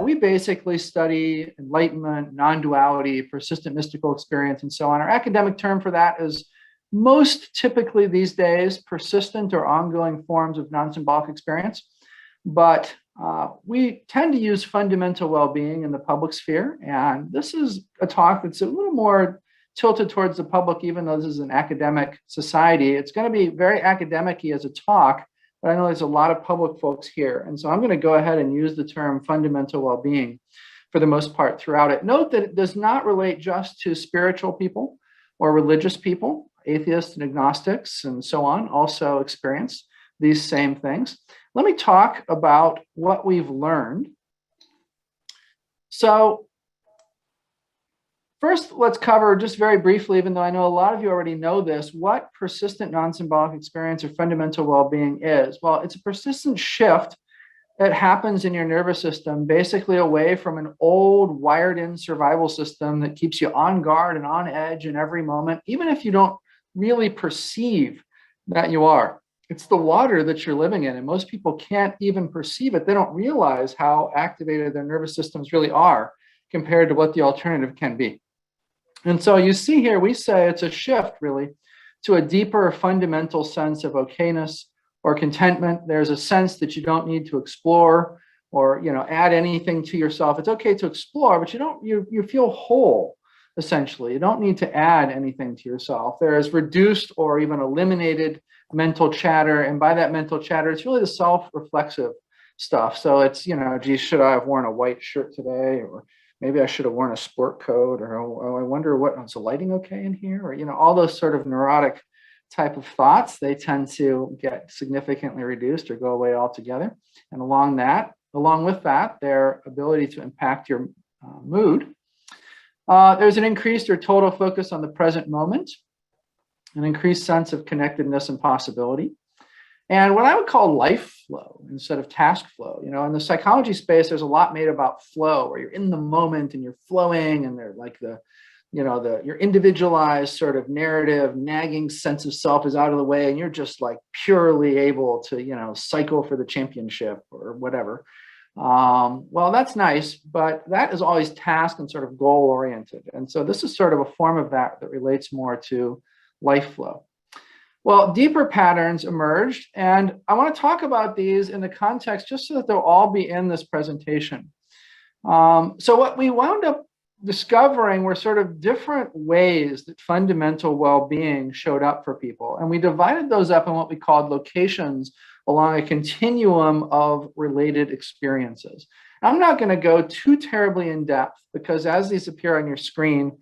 we basically study enlightenment, non-duality, persistent mystical experience, and so on. Our academic term for that is most typically these days persistent or ongoing forms of non-symbolic experience. But we tend to use fundamental well-being in the public sphere. And this is a talk that's a little more tilted towards the public, even though this is an academic society. It's going to be very academic-y as a talk, but I know there's a lot of public folks here. And so I'm going to go ahead and use the term fundamental well-being for the most part throughout it. Note that it does not relate just to spiritual people or religious people. Atheists and agnostics and so on also experience these same things. Let me talk about what we've learned. So first, let's cover just very briefly, even though I know a lot of you already know this, what persistent non-symbolic experience or fundamental well-being is. Well, it's a persistent shift that happens in your nervous system, basically away from an old wired-in survival system that keeps you on guard and on edge in every moment, even if you don't really perceive that you are. It's the water that you're living in, and most people can't even perceive it. They don't realize how activated their nervous systems really are compared to what the alternative can be. And so you see here, we say it's a shift really to a deeper fundamental sense of okayness or contentment. There's a sense that you don't need to explore or add anything to yourself. It's okay to explore, but you feel whole. Essentially, you don't need to add anything to yourself. There is reduced or even eliminated mental chatter. And by that mental chatter, it's really the self-reflexive stuff. So it's, geez, should I have worn a white shirt today? Or maybe I should have worn a sport coat, or, oh, I wonder is the lighting okay in here? Or, all those sort of neurotic type of thoughts, they tend to get significantly reduced or go away altogether. And along with that, their ability to impact your mood. There's an increased or total focus on the present moment, an increased sense of connectedness and possibility, and what I would call life flow instead of task flow. In the psychology space, there's a lot made about flow, where you're in the moment and you're flowing, and they're like your individualized sort of narrative, nagging sense of self is out of the way, and you're just like purely able to, cycle for the championship or whatever. Well, that's nice, but that is always task and sort of goal oriented. And so this is sort of a form of that relates more to life flow. Well, deeper patterns emerged, and I want to talk about these in the context just so that they'll all be in this presentation. So what we wound up discovering were sort of different ways that fundamental well-being showed up for people. And we divided those up in what we called locations along a continuum of related experiences. I'm not going to go too terribly in depth because as these appear on your screen,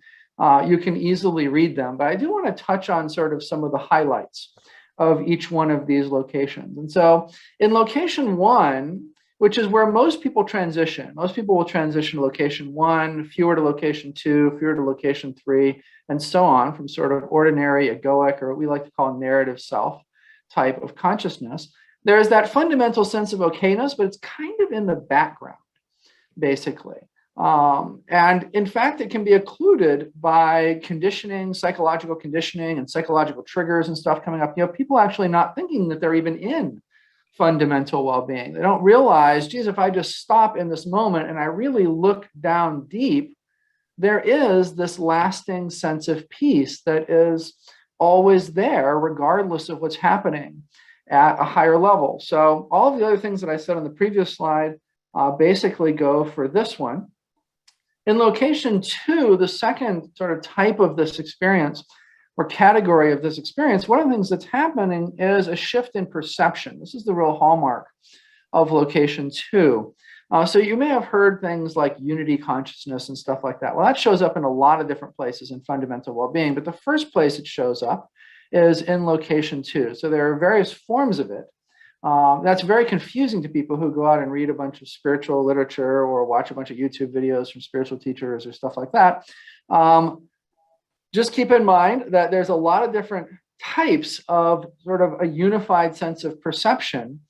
you can easily read them. But I do want to touch on sort of some of the highlights of each one of these locations. And so in location 1, which is where most people transition, most people will transition to location 1, fewer to location 2, fewer to location 3, and so on, from sort of ordinary, egoic, or what we like to call narrative self type of consciousness. There is that fundamental sense of okayness, but it's kind of in the background, basically. And in fact, it can be occluded by conditioning, psychological conditioning, and psychological triggers and stuff coming up. People actually not thinking that they're even in fundamental well-being. They don't realize, geez, if I just stop in this moment and I really look down deep, there is this lasting sense of peace that is always there, regardless of what's happening at a higher level. So all of the other things that I said on the previous slide basically go for this one. In location 2, the second sort of type of this experience or category of this experience, one of the things that's happening is a shift in perception. This is the real hallmark of location 2. So you may have heard things like unity consciousness and stuff like that. Well, that shows up in a lot of different places in fundamental well-being, but the first place it shows up is in location 2. So there are various forms of it. That's very confusing to people who go out and read a bunch of spiritual literature or watch a bunch of YouTube videos from spiritual teachers or stuff like that. Just keep in mind that there's a lot of different types of sort of a unified sense of perception.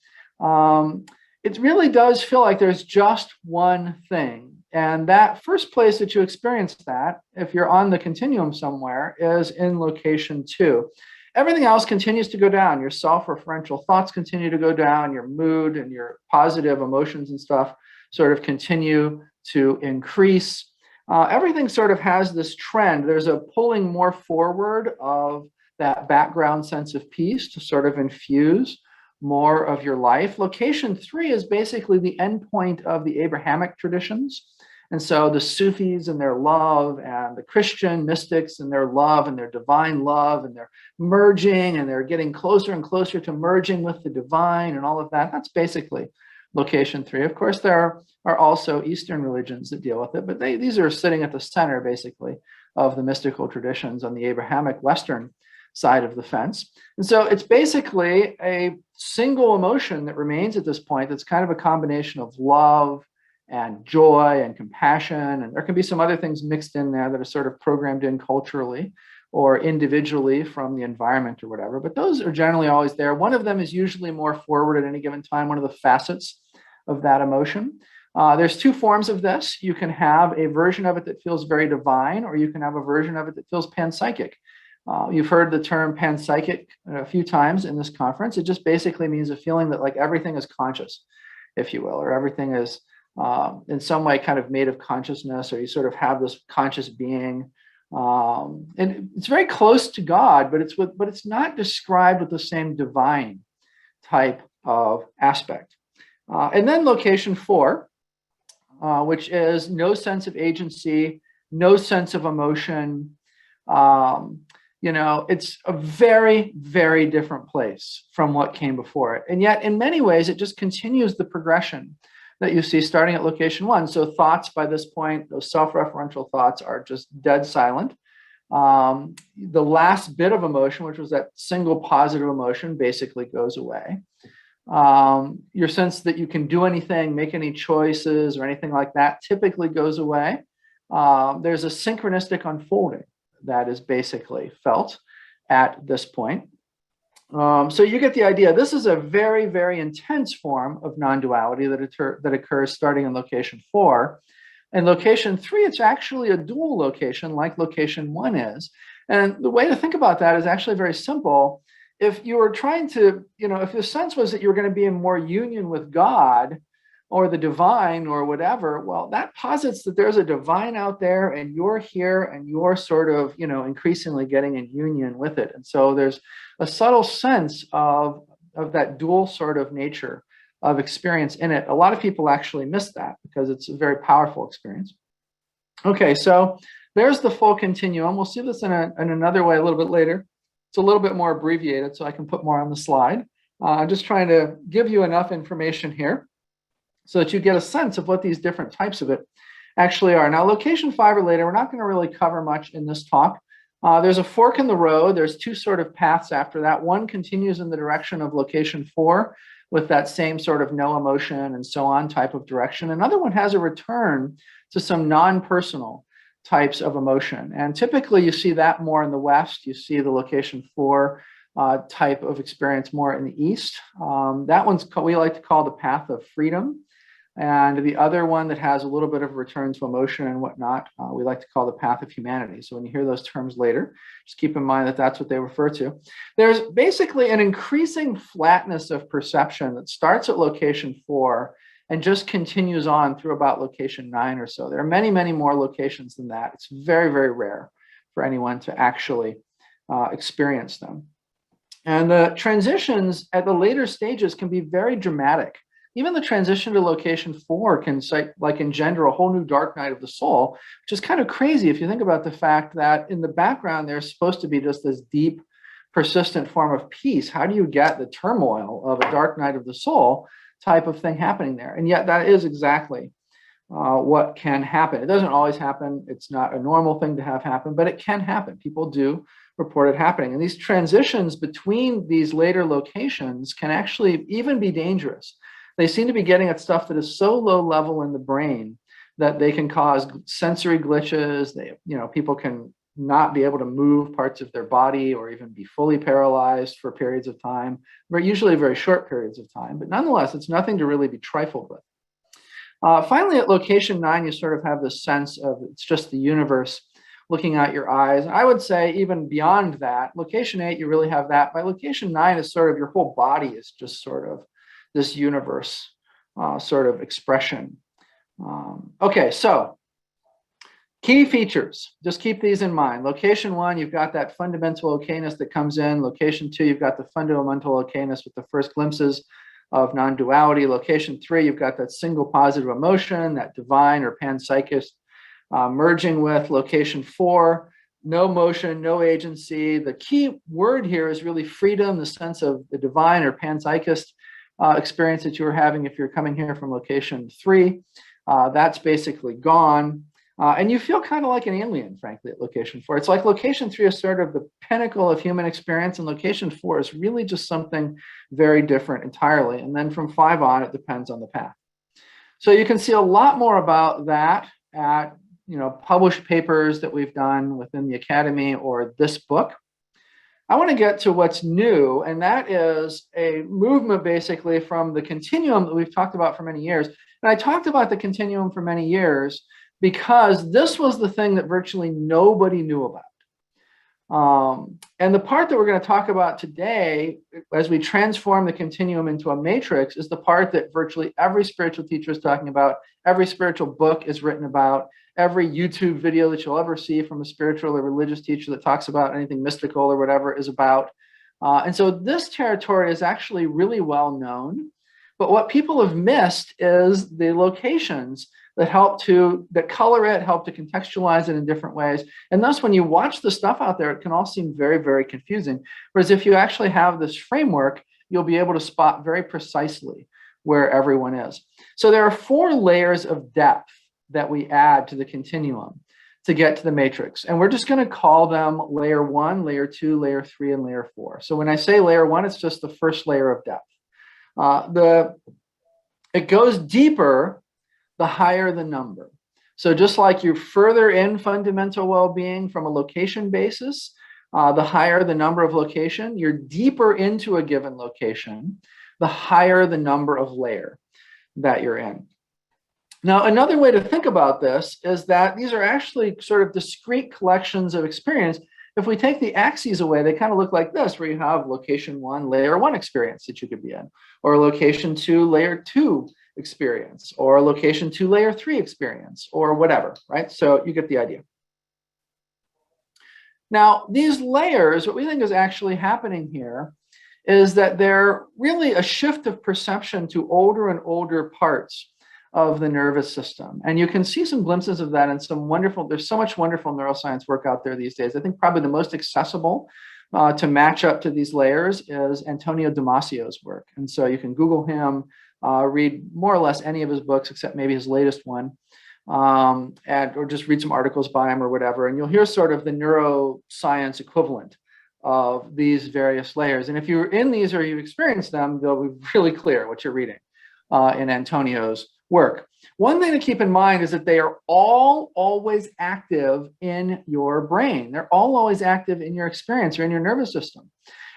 It really does feel like there's just one thing. And that first place that you experience that, if you're on the continuum somewhere, is in location 2. Everything else continues to go down. Your self-referential thoughts continue to go down. Your mood and your positive emotions and stuff sort of continue to increase. Everything sort of has this trend. There's a pulling more forward of that background sense of peace to sort of infuse more of your life. Location 3 is basically the endpoint of the Abrahamic traditions. And so the Sufis and their love, and the Christian mystics and their love and their divine love, and they're merging and they're getting closer and closer to merging with the divine and all of that. That's basically location 3. Of course, there are also Eastern religions that deal with it, but these are sitting at the center, basically, of the mystical traditions on the Abrahamic Western side of the fence. And so it's basically a single emotion that remains at this point that's kind of a combination of love and joy and compassion. And there can be some other things mixed in there that are sort of programmed in culturally or individually from the environment or whatever, but those are generally always there. One of them is usually more forward at any given time, one of the facets of that emotion. There's 2 forms of this. You can have a version of it that feels very divine, or you can have a version of it that feels panpsychic. You've heard the term panpsychic a few times in this conference. It just basically means a feeling that like everything is conscious, if you will, or everything is in some way kind of made of consciousness, or you sort of have this conscious being. And it's very close to God, but it's not described with the same divine type of aspect. And then location 4, which is no sense of agency, no sense of emotion. It's a very, very different place from what came before it. And yet, in many ways, it just continues the progression that you see starting at location 1. So thoughts by this point, those self-referential thoughts are just dead silent. The last bit of emotion, which was that single positive emotion, basically goes away. Your sense that you can do anything, make any choices or anything like that typically goes away. There's a synchronistic unfolding that is basically felt at this point. So you get the idea. This is a very, very intense form of non-duality that occurs starting in location 4. And location 3, it's actually a dual location like location 1 is. And the way to think about that is actually very simple. If you were trying to, if the sense was that you were going to be in more union with God or the divine or whatever, well, that posits that there's a divine out there and you're here and you're sort of, increasingly getting in union with it. And so there's a subtle sense of that dual sort of nature of experience in it. A lot of people actually miss that because it's a very powerful experience. Okay, so there's the full continuum. We'll see this in another way a little bit later. It's a little bit more abbreviated, so I can put more on the slide. I'm just trying to give you enough information here so that you get a sense of what these different types of it actually are. Now, location 5 or later, we're not going to really cover much in this talk. There's a fork in the road. There's 2 sort of paths after that. One continues in the direction of location 4 with that same sort of no emotion and so on type of direction. Another one has a return to some non-personal types of emotion. And typically you see that more in the West. You see the location 4 type of experience more in the East. That one's we like to call the path of freedom. And the other one that has a little bit of return to emotion and whatnot, we like to call the path of humanity. So when you hear those terms later, just keep in mind that that's what they refer to. There's basically an increasing flatness of perception that starts at location 4 and just continues on through about location 9 or so. There are many, many more locations than that. It's very, very rare for anyone to actually experience them. And the transitions at the later stages can be very dramatic. Even the transition to location 4 can engender a whole new dark night of the soul, which is kind of crazy if you think about the fact that in the background, there's supposed to be just this deep, persistent form of peace. How do you get the turmoil of a dark night of the soul type of thing happening there? And yet that is exactly what can happen. It doesn't always happen. It's not a normal thing to have happen, but it can happen. People do report it happening. And these transitions between these later locations can actually even be dangerous. They seem to be getting at stuff that is so low level in the brain that they can cause sensory glitches. People can not be able to move parts of their body or even be fully paralyzed for periods of time, but usually very short periods of time. But nonetheless, it's nothing to really be trifled with. Finally, at location 9, you sort of have this sense of it's just the universe looking at your eyes. I would say even beyond that, location 8, you really have that. By location 9 is sort of your whole body is just sort of this universe sort of expression. Okay, so key features, just keep these in mind. Location 1, you've got that fundamental okayness that comes in. Location 2, you've got the fundamental okayness with the first glimpses of non-duality. Location 3, you've got that single positive emotion, that divine or panpsychist merging with. Location 4, no motion, no agency. The key word here is really freedom, the sense of the divine or panpsychist experience that you were having if you're coming here from location 3. That's basically gone. And you feel kind of like an alien, frankly, at location 4. It's like location 3 is sort of the pinnacle of human experience, and location 4 is really just something very different entirely. And then from 5 on, it depends on the path. So you can see a lot more about that at published papers that we've done within the Academy or this book. I want to get to what's new, and that is a movement basically from the continuum that we've talked about for many years. And I talked about the continuum for many years because this was the thing that virtually nobody knew about. And the part that we're going to talk about today, as we transform the continuum into a matrix, is the part that virtually every spiritual teacher is talking about, every spiritual book is written about, every YouTube video that you'll ever see from a spiritual or religious teacher that talks about anything mystical or whatever is about. And so this territory is actually really well known. But what people have missed is the locations that that color it, help to contextualize it in different ways. And thus, when you watch the stuff out there, it can all seem very, very confusing. Whereas if you actually have this framework, you'll be able to spot very precisely where everyone is. So there are 4 layers of depth that we add to the continuum to get to the matrix. And we're just going to call them layer 1, layer 2, layer 3, and layer 4. So when I say layer 1, it's just the first layer of depth. It goes deeper the higher the number. So just like you're further in fundamental well-being from a location basis, the higher the number of location, you're deeper into a given location, the higher the number of layer that you're in. Now, another way to think about this is that these are actually sort of discrete collections of experience. If we take the axes away, they kind of look like this, where you have location 1, layer 1 experience that you could be in, or location 2, layer 2 experience, or location 2, layer 3 experience, or whatever, right? So you get the idea. Now, these layers, what we think is actually happening here is that they're really a shift of perception to older and older parts of the nervous system. And you can see some glimpses of that in some wonderful, there's so much wonderful neuroscience work out there these days. I think probably the most accessible to match up to these layers is Antonio Damasio's work. And so you can Google him, read more or less any of his books, except maybe his latest one, or just read some articles by him or whatever. And you'll hear sort of the neuroscience equivalent of these various layers. And if you're in these or you've experienced them, they'll be really clear what you're reading in Antonio's work. One thing to keep in mind is that they are all always active in your brain. They're all always active in your experience or in your nervous system.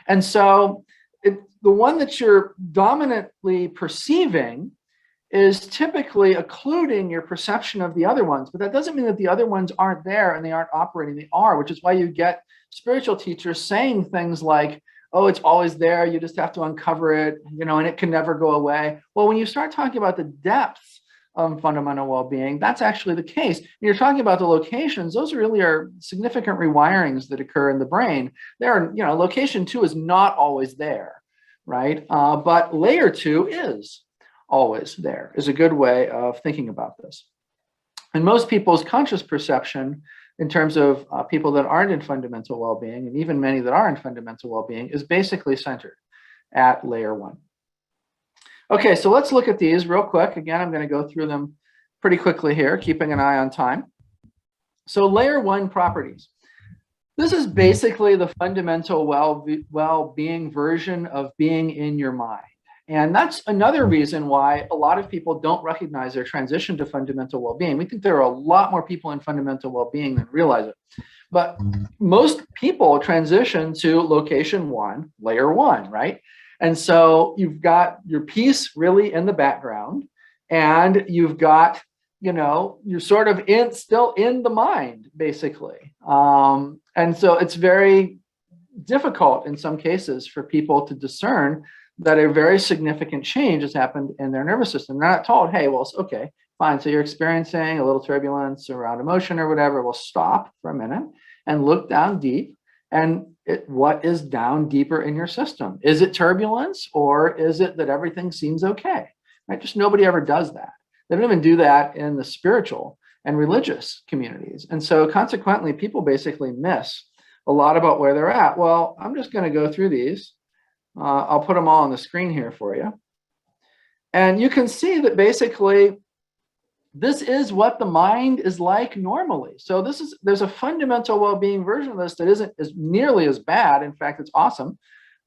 And so the one that you're dominantly perceiving is typically occluding your perception of the other ones. But that doesn't mean that the other ones aren't there and they aren't operating. They are, which is why you get spiritual teachers saying things like, oh, it's always there, you just have to uncover it, and it can never go away. Well, when you start talking about the depth of fundamental well-being, that's actually the case. When you're talking about the locations, those really are significant rewirings that occur in the brain. Location 2 is not always there, right? But layer 2 is always there, is a good way of thinking about this. And most people's conscious perception in terms of people that aren't in fundamental well-being, and even many that are in fundamental well-being, is basically centered at layer 1. Okay, so let's look at these real quick. Again, I'm going to go through them pretty quickly here, keeping an eye on time. So layer 1 properties. This is basically the fundamental well-being version of being in your mind. And that's another reason why a lot of people don't recognize their transition to fundamental well-being. We think there are a lot more people in fundamental well-being than realize it. But most people transition to location 1, layer 1, right? And so you've got your piece really in the background, and you've got you're sort of still in the mind, basically. And so it's very difficult in some cases for people to discern that a very significant change has happened in their nervous system. They're not told, hey, well, okay, fine. So you're experiencing a little turbulence around emotion or whatever. Well, stop for a minute and look down deep. And what is down deeper in your system? Is it turbulence, or is it that everything seems okay? Right? Just nobody ever does that. They don't even do that in the spiritual and religious communities. And so consequently, people basically miss a lot about where they're at. Well, I'm just going to go through these. I'll put them all on the screen here for you. And you can see that basically this is what the mind is like normally. So there's a fundamental well-being version of this that isn't as nearly as bad. In fact, it's awesome,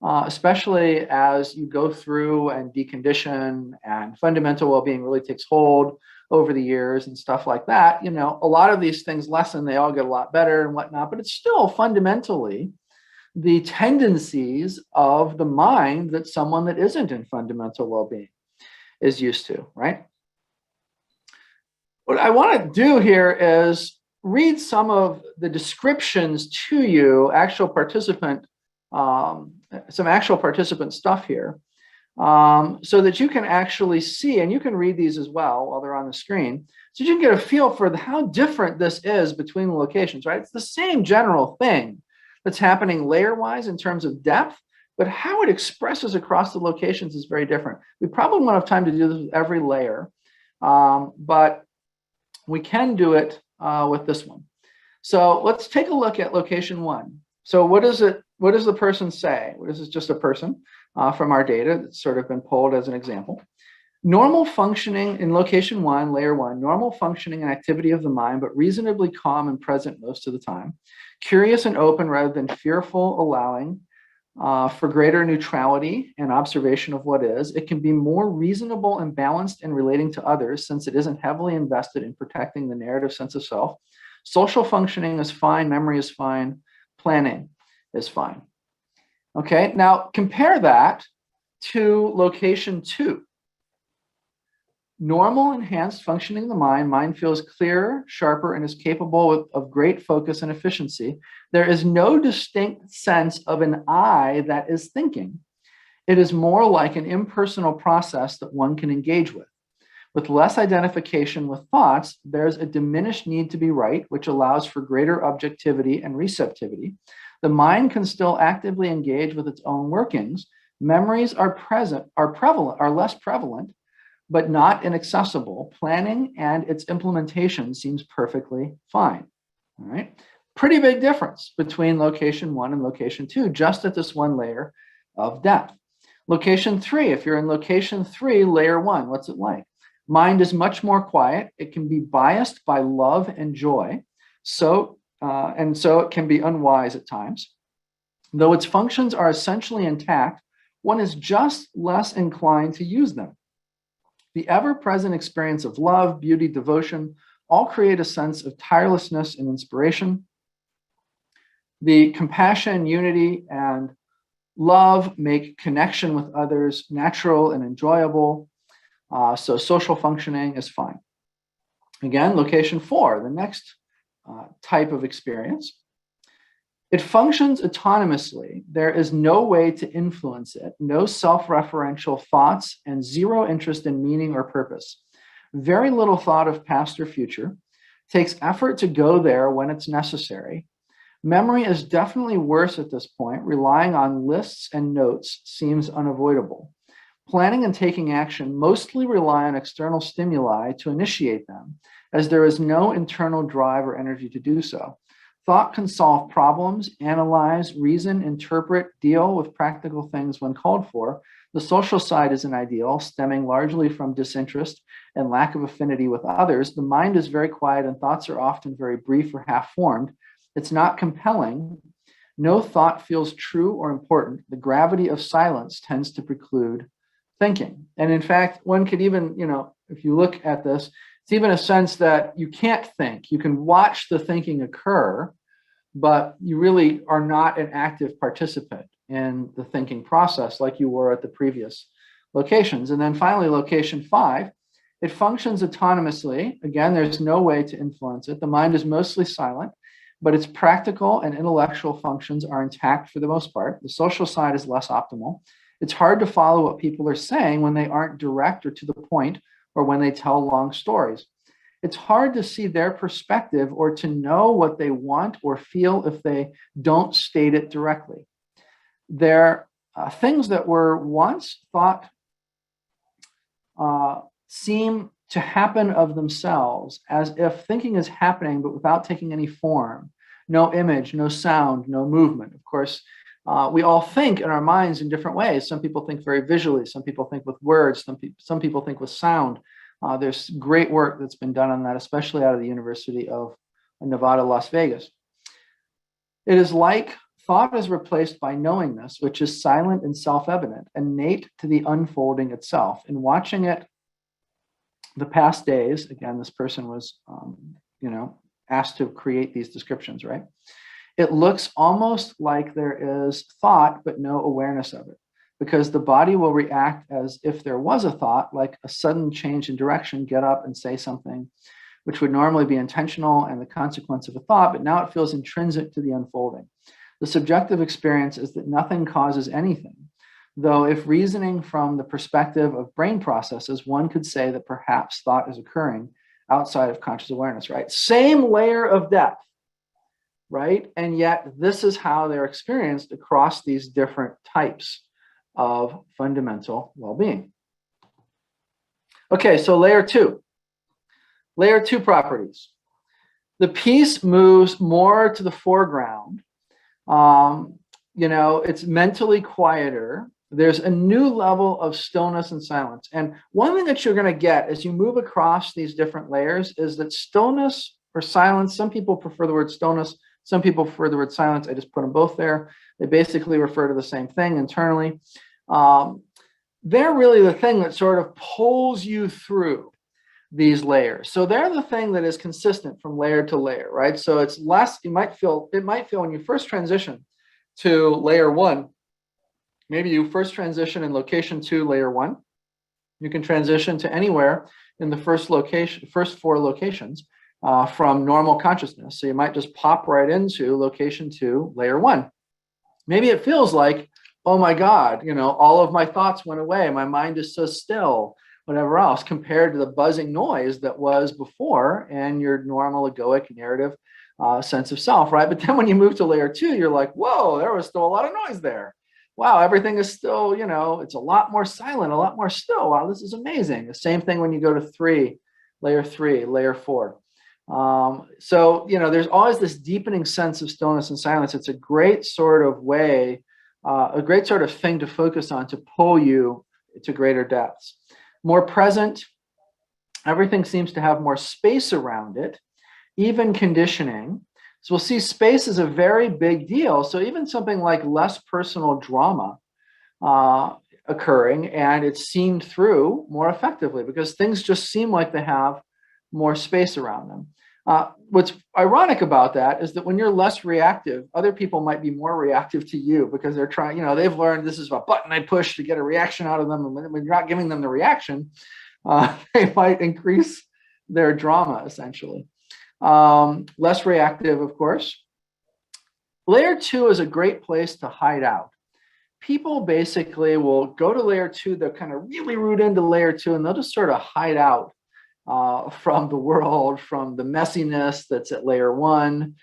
especially as you go through and decondition, and fundamental well-being really takes hold over the years and stuff like that. A lot of these things lessen, they all get a lot better and whatnot, but it's still fundamentally the tendencies of the mind that someone that isn't in fundamental well-being is used to, right? What I want to do here is read some of the descriptions to you, some actual participant stuff here, so that you can actually see, and you can read these as well while they're on the screen, so you can get a feel for how different this is between the locations, right? It's the same general thing that's happening layer-wise in terms of depth, but how it expresses across the locations is very different. We probably won't have time to do this with every layer, but we can do it with this one. So let's take a look at location 1. So what does the person say? This is just a person from our data that's sort of been pulled as an example. Normal functioning in location 1, layer 1, normal functioning and activity of the mind, but reasonably calm and present most of the time. Curious and open rather than fearful, allowing for greater neutrality and observation of what is. It can be more reasonable and balanced in relating to others, since it isn't heavily invested in protecting the narrative sense of self. Social functioning is fine, memory is fine, planning is fine. Okay, now compare that to location 2. Normal enhanced functioning of the mind feels clearer, sharper, and is capable of great focus and efficiency. There is no distinct sense of an I that is thinking. It is more like an impersonal process that one can engage with. With less identification with thoughts, there's a diminished need to be right, which allows for greater objectivity and receptivity. The mind can still actively engage with its own workings. Memories are less prevalent, but not inaccessible. Planning and its implementation seems perfectly fine. All right. Pretty big difference between location 1 and location 2, just at this one layer of depth. Location 3, if you're in location 3, layer 1, what's it like? Mind is much more quiet. It can be biased by love and joy. So it can be unwise at times. Though its functions are essentially intact, one is just less inclined to use them. The ever-present experience of love, beauty, devotion, all create a sense of tirelessness and inspiration. The compassion, unity, and love make connection with others natural and enjoyable. So social functioning is fine. Again, location 4, the next type of experience. It functions autonomously. There is no way to influence it, no self-referential thoughts, and zero interest in meaning or purpose. Very little thought of past or future. Takes effort to go there when it's necessary. Memory is definitely worse at this point. Relying on lists and notes seems unavoidable. Planning and taking action mostly rely on external stimuli to initiate them, as there is no internal drive or energy to do so. Thought can solve problems, analyze, reason, interpret, deal with practical things when called for. The social side is an ideal, stemming largely from disinterest and lack of affinity with others. The mind is very quiet and thoughts are often very brief or half-formed. It's not compelling. No thought feels true or important. The gravity of silence tends to preclude thinking. And in fact, one could even, if you look at this, it's even a sense that you can't think. You can watch the thinking occur, but you really are not an active participant in the thinking process like you were at the previous locations. And then finally, location 5 It functions autonomously. Again, there's no way to influence it. The mind is mostly silent, but its practical and intellectual functions are intact for the most part. The social side is less optimal. It's hard to follow what people are saying when they aren't direct or to the point, or when they tell long stories. It's hard to see their perspective or to know what they want or feel if they don't state it directly. They're things that were once thought seem to happen of themselves, as if thinking is happening, but without taking any form. No image, no sound, no movement. Of course, we all think in our minds in different ways. Some people think very visually. Some people think with words. Some people think with sound. There's great work that's been done on that, especially out of the University of Nevada, Las Vegas. It is like thought is replaced by knowingness, which is silent and self-evident, innate to the unfolding itself. In watching it the past days, again, this person was, asked to create these descriptions, right? It looks almost like there is thought, but no awareness of it, because the body will react as if there was a thought, like a sudden change in direction, get up and say something, which would normally be intentional and the consequence of a thought, but now it feels intrinsic to the unfolding. The subjective experience is that nothing causes anything, though if reasoning from the perspective of brain processes, one could say that perhaps thought is occurring outside of conscious awareness, right? Same layer of depth, right? And yet this is how they're experienced across these different types of fundamental well-being. Okay, so layer two. Layer two properties. The piece moves more to the foreground. It's mentally quieter. There's a new level of stillness and silence. And one thing that you're going to get as you move across these different layers is that stillness or silence, some people prefer the word stillness, some people prefer the word silence. I just put them both there. They basically refer to the same thing internally. They're really the thing that sort of pulls you through these layers. So they're the thing that is consistent from layer to layer, right? So it's less, it might feel when you first transition to layer one, maybe you first transition in location 2, layer 1. You can transition to anywhere in the first 4 locations from normal consciousness. So you might just pop right into location 2, layer 1. Maybe it feels like, oh my God, all of my thoughts went away. My mind is so still, whatever else, compared to the buzzing noise that was before and your normal egoic narrative sense of self, right? But then when you move to layer 2, you're like, whoa, there was still a lot of noise there. Wow, everything is still, it's a lot more silent, a lot more still. Wow, this is amazing. The same thing when you go to 3, layer 4. So, there's always this deepening sense of stillness and silence. It's a great sort of way, a great sort of thing to focus on to pull you to greater depths. More present, everything seems to have more space around it, even conditioning. So we'll see space is a very big deal. So even something like less personal drama occurring, and it's seen through more effectively because things just seem like they have more space around them. What's ironic about that is that when you're less reactive, other people might be more reactive to you because they're trying, they've learned this is a button I push to get a reaction out of them. And when you're not giving them the reaction, they might increase their drama essentially. Less reactive, of course. Layer 2 is a great place to hide out. People basically will go to layer 2, they'll kind of really root into layer 2, and they'll just sort of hide out from the world, from the messiness that's at layer 1,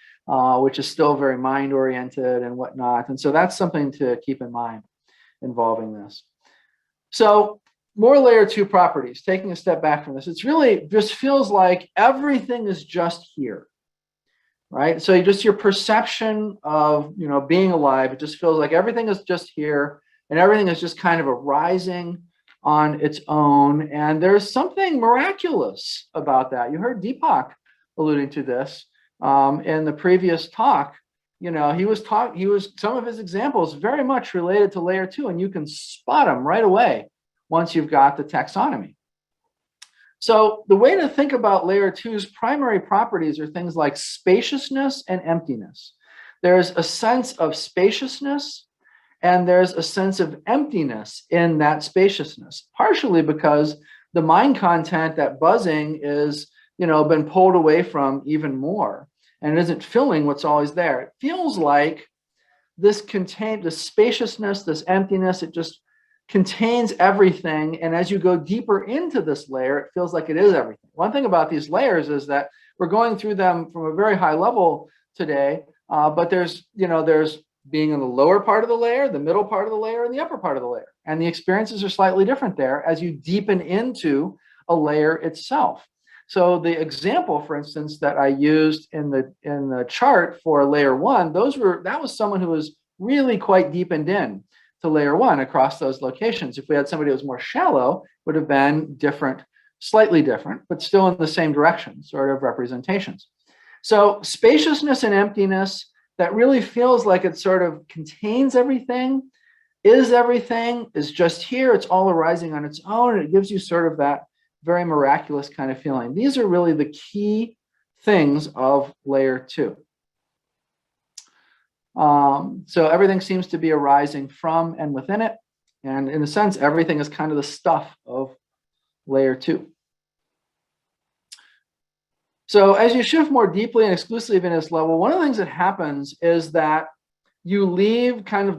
which is still very mind-oriented and whatnot. And so that's something to keep in mind involving this. So more layer 2 properties, taking a step back from this, it's really just feels like everything is just here, right? So just your perception of, being alive, it just feels like everything is just here and everything is just kind of arising on its own. And there's something miraculous about that. You heard Deepak alluding to this in the previous talk. Some of his examples very much related to layer 2, and you can spot them right away once you've got the taxonomy. So the way to think about layer 2's primary properties are things like spaciousness and emptiness. There's a sense of spaciousness and there's a sense of emptiness in that spaciousness, partially because the mind content, that buzzing is, been pulled away from even more, and it isn't filling what's always there. It feels like this spaciousness, this emptiness, it just contains everything. And as you go deeper into this layer, it feels like it is everything. One thing about these layers is that we're going through them from a very high level today, but there's being in the lower part of the layer, the middle part of the layer, and the upper part of the layer. And the experiences are slightly different there as you deepen into a layer itself. So the example, for instance, that I used in the chart for layer 1, that was someone who was really quite deepened in to layer 1 across those locations. If we had somebody who was more shallow, it would have been different, slightly different, but still in the same direction, sort of representations. So spaciousness and emptiness, that really feels like it sort of contains everything, is just here, it's all arising on its own, and it gives you sort of that very miraculous kind of feeling. These are really the key things of layer 2. So everything seems to be arising from and within it. And in a sense, everything is kind of the stuff of layer 2. So as you shift more deeply and exclusively in this level, one of the things that happens is that you leave kind of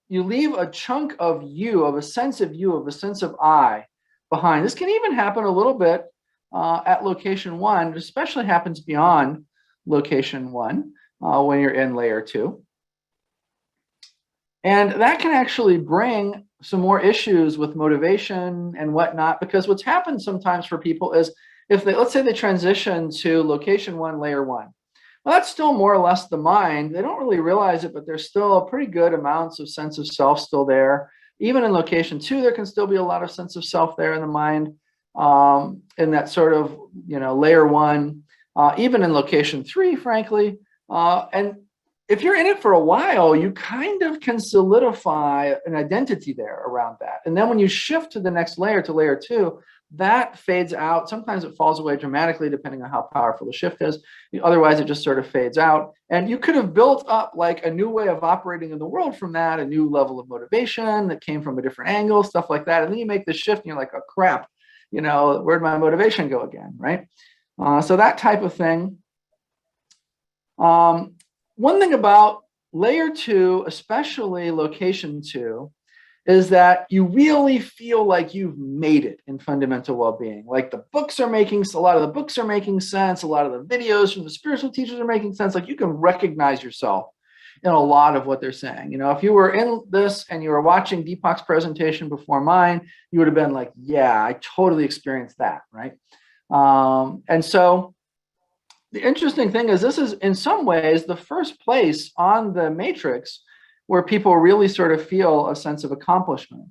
you leave a chunk of you, of a sense of you, of a sense of I behind. This can even happen a little bit at location 1. It especially happens beyond location 1 when you're in layer 2. And that can actually bring some more issues with motivation and whatnot, because what's happened sometimes for people is if let's say they transition to location 1, layer 1. Well, that's still more or less the mind. They don't really realize it, but there's still pretty good amounts of sense of self still there. Even in location 2, there can still be a lot of sense of self there in the mind, in that sort of, layer 1, even in location 3, frankly. And if you're in it for a while, you kind of can solidify an identity there around that. And then when you shift to the next layer, to layer 2, that fades out. Sometimes it falls away dramatically, depending on how powerful the shift is. Otherwise, it just sort of fades out. And you could have built up like a new way of operating in the world from that, a new level of motivation that came from a different angle, stuff like that. And then you make the shift and you're like, oh, crap, where'd my motivation go again, right? So that type of thing. One thing about layer 2, especially location 2, is that you really feel like you've made it in fundamental well-being. Like a lot of the books are making sense. A lot of the videos from the spiritual teachers are making sense. Like you can recognize yourself in a lot of what they're saying. If you were in this and you were watching Deepak's presentation before mine, you would have been like, yeah, I totally experienced that, right? And so the interesting thing is this is in some ways the first place on the matrix where people really sort of feel a sense of accomplishment.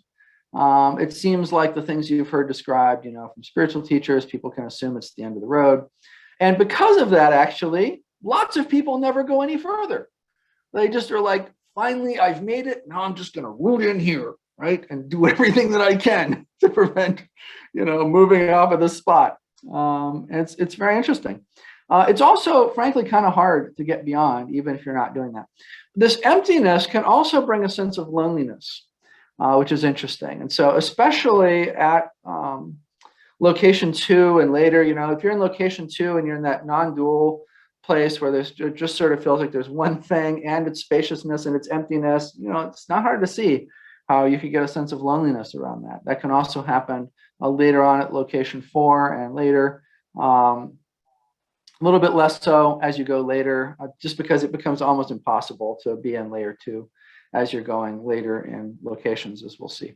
It seems like the things you've heard described, from spiritual teachers, people can assume it's the end of the road. And because of that, actually, lots of people never go any further. They just are like, finally, I've made it. Now I'm just going to root in here, right? And do everything that I can to prevent, moving off of this spot. It's very interesting. It's also, frankly, kind of hard to get beyond, even if you're not doing that. This emptiness can also bring a sense of loneliness, which is interesting. And so especially at location 2 and later, if you're in location 2 and you're in that non-dual place where it just sort of feels like there's one thing and its spaciousness and its emptiness, it's not hard to see how you could get a sense of loneliness around that. That can also happen later on at location 4 and later. A little bit less so as you go later, just because it becomes almost impossible to be in layer 2 as you're going later in locations, as we'll see.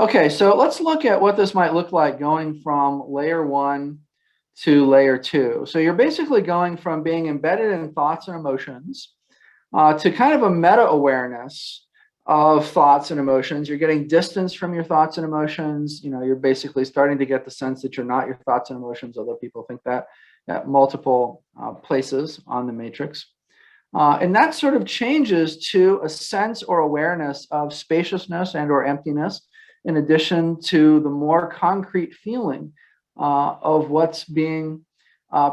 Okay, so let's look at what this might look like going from layer 1 to layer 2. So you're basically going from being embedded in thoughts and emotions to kind of a meta-awareness of thoughts and emotions. You're getting distance from your thoughts and emotions. You're basically starting to get the sense that you're not your thoughts and emotions, although people think that at multiple places on the matrix. And that sort of changes to a sense or awareness of spaciousness and or emptiness, in addition to the more concrete feeling of what's being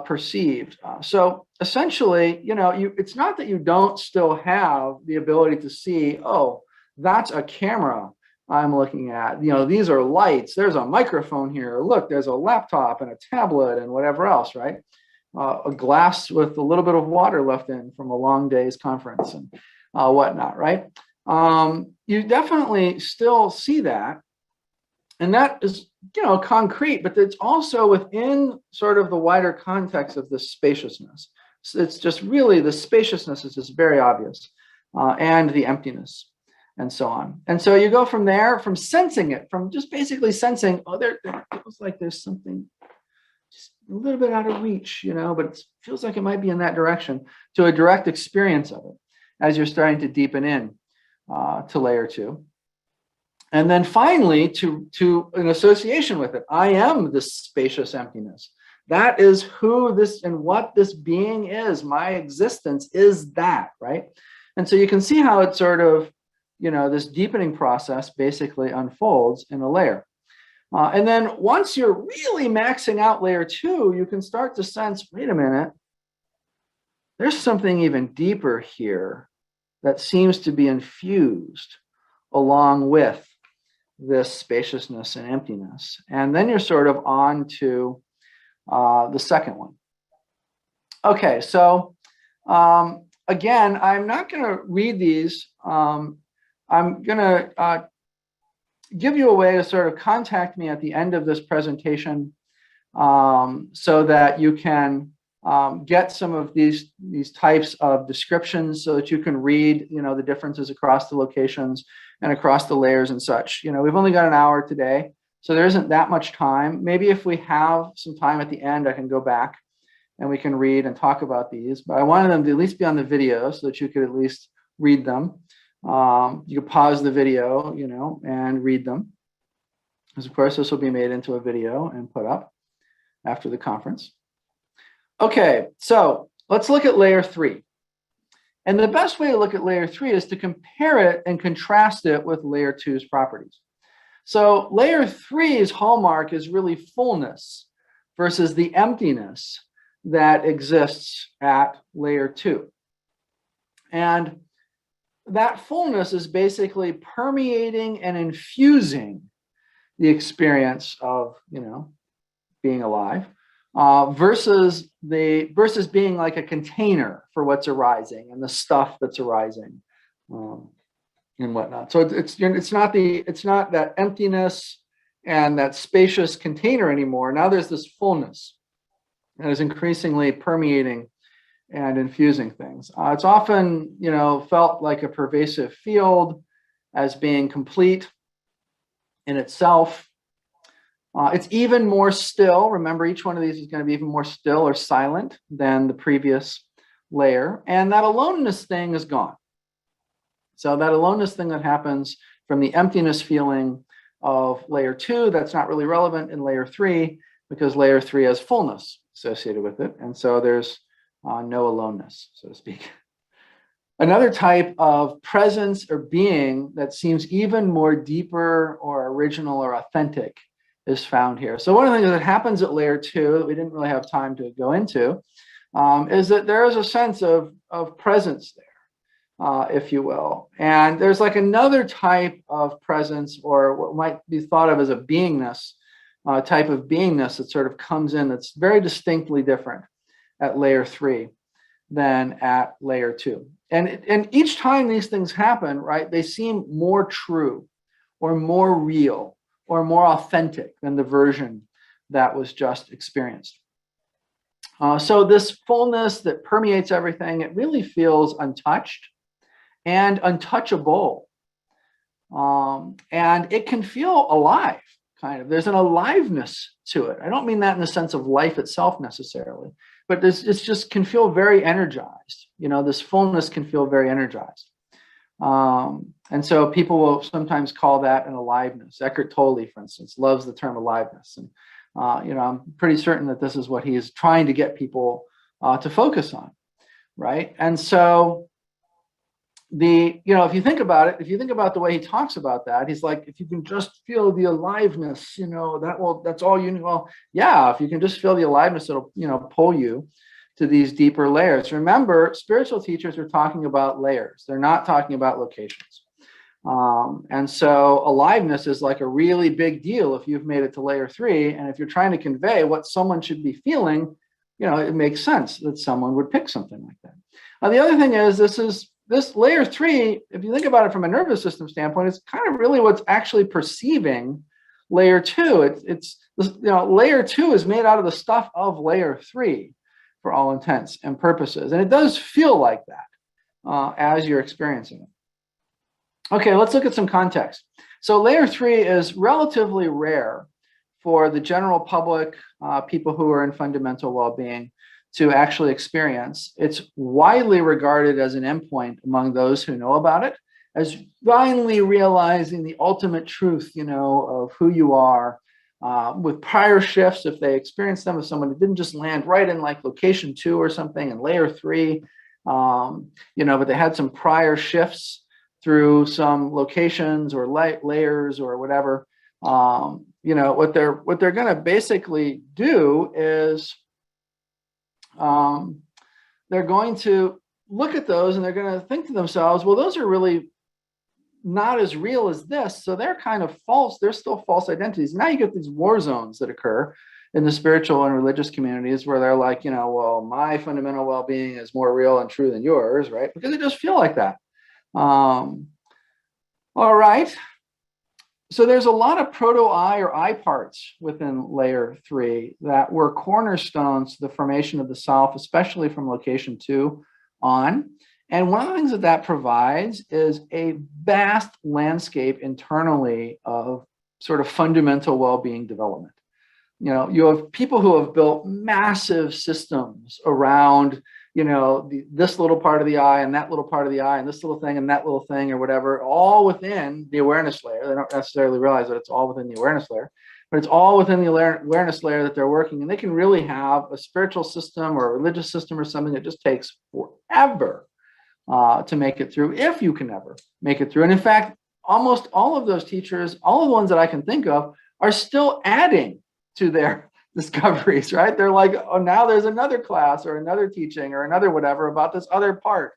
perceived. So essentially, it's not that you don't still have the ability to see, oh, that's a camera I'm looking at, these are lights. There's a microphone here. Look, there's a laptop and a tablet and whatever else, right? A glass with a little bit of water left in from a long day's conference and whatnot, right? You definitely still see that. And that is, concrete, but it's also within sort of the wider context of this spaciousness. So it's just really, the spaciousness is just very obvious, and the emptiness and so on. And so you go from there, from sensing it, from just basically sensing, oh, there feels like there's something just a little bit out of reach, but it feels like it might be in that direction, to a direct experience of it as you're starting to deepen in to layer 2. And then finally, to an association with it. I am this spacious emptiness. That is who this and what this being is. My existence is that, right? And so you can see how it sort of, this deepening process basically unfolds in a layer. And then once you're really maxing out layer 2, you can start to sense, wait a minute, there's something even deeper here that seems to be infused along with this spaciousness and emptiness. And then you're sort of on to the second one. Okay, so again, I'm not going to read these. I'm going to give you a way to sort of contact me at the end of this presentation, so that you can get some of these types of descriptions, so that you can read, the differences across the locations and across the layers and such. We've only got an hour today, so there isn't that much time. Maybe if we have some time at the end, I can go back and we can read and talk about these. But I wanted them to at least be on the video so that you could at least read them. You could pause the video, and read them. Because of course, this will be made into a video and put up after the conference. Okay, so let's look at layer 3. And the best way to look at layer 3 is to compare it and contrast it with layer 2's properties. So layer 3's hallmark is really fullness versus the emptiness that exists at layer 2. And that fullness is basically permeating and infusing the experience of, being alive, versus being like a container for what's arising and the stuff that's arising, and whatnot. So it's not that emptiness and that spacious container anymore. Now there's this fullness that is increasingly permeating and infusing things. It's often, felt like a pervasive field, as being complete in itself. It's even more still. Remember, each one of these is going to be even more still or silent than the previous layer. And that aloneness thing is gone. So that aloneness thing that happens from the emptiness feeling of layer 2, that's not really relevant in layer 3, because layer 3 has fullness associated with it. And so there's no aloneness, so to speak. Another type of presence or being that seems even more deeper or original or authentic is found here. So one of the things that happens at layer 2 that we didn't really have time to go into is that there is a sense of presence there, if you will. And there's like another type of presence, or what might be thought of as a beingness, type of beingness that sort of comes in, that's very distinctly different at layer 3 than at layer 2. And each time these things happen, right, they seem more true or more real or more authentic than the version that was just experienced. So this fullness that permeates everything, it really feels untouched and untouchable. And it can feel alive, kind of. There's an aliveness to it. I don't mean that in the sense of life itself necessarily, but it's just can feel very energized. This fullness can feel very energized. And so people will sometimes call that an aliveness. Eckhart Tolle, for instance, loves the term aliveness. And, I'm pretty certain that this is what he is trying to get people to focus on, right? And so if you think about it, if you think about the way he talks about that, he's like, if you can just feel the aliveness, that's all you need. Well, yeah, if you can just feel the aliveness, it'll, pull you to these deeper layers. Remember, spiritual teachers are talking about layers. They're not talking about locations. And so aliveness is like a really big deal if you've made it to layer 3. And if you're trying to convey what someone should be feeling, it makes sense that someone would pick something like that. The other thing is this layer 3, if you think about it from a nervous system standpoint, it's kind of really what's actually perceiving layer 2. It's layer 2 is made out of the stuff of layer 3 for all intents and purposes. And it does feel like that as you're experiencing it. Okay, let's look at some context. So layer 3 is relatively rare for the general public, people who are in fundamental well-being, to actually experience. It's widely regarded as an endpoint among those who know about it, as finally realizing the ultimate truth, of who you are, with prior shifts, if they experience them, if someone who didn't just land right in like location 2 or something in layer 3, but they had some prior shifts through some locations or layers or whatever. What they're going to basically do is they're going to look at those and they're going to think to themselves, well, those are really not as real as this, so they're kind of false. They're still false identities. Now you get these war zones that occur in the spiritual and religious communities where they're like, well, my fundamental well-being is more real and true than yours, right? Because it does feel like that. All right. So there's a lot of proto-I or I parts within layer 3 that were cornerstones to the formation of the self, especially from location 2 on. And one of the things that provides is a vast landscape internally of sort of fundamental well-being development. You have people who have built massive systems around this little part of the eye and that little part of the eye and this little thing and that little thing or whatever, all within the awareness layer. They don't necessarily realize that it's all within the awareness layer, but it's all within the awareness layer that they're working. And they can really have a spiritual system or a religious system or something that just takes forever to make it through, if you can ever make it through. And in fact, almost all of those teachers, all of the ones that I can think of, are still adding to their discoveries, right? They're like, oh, now there's another class or another teaching or another whatever about this other part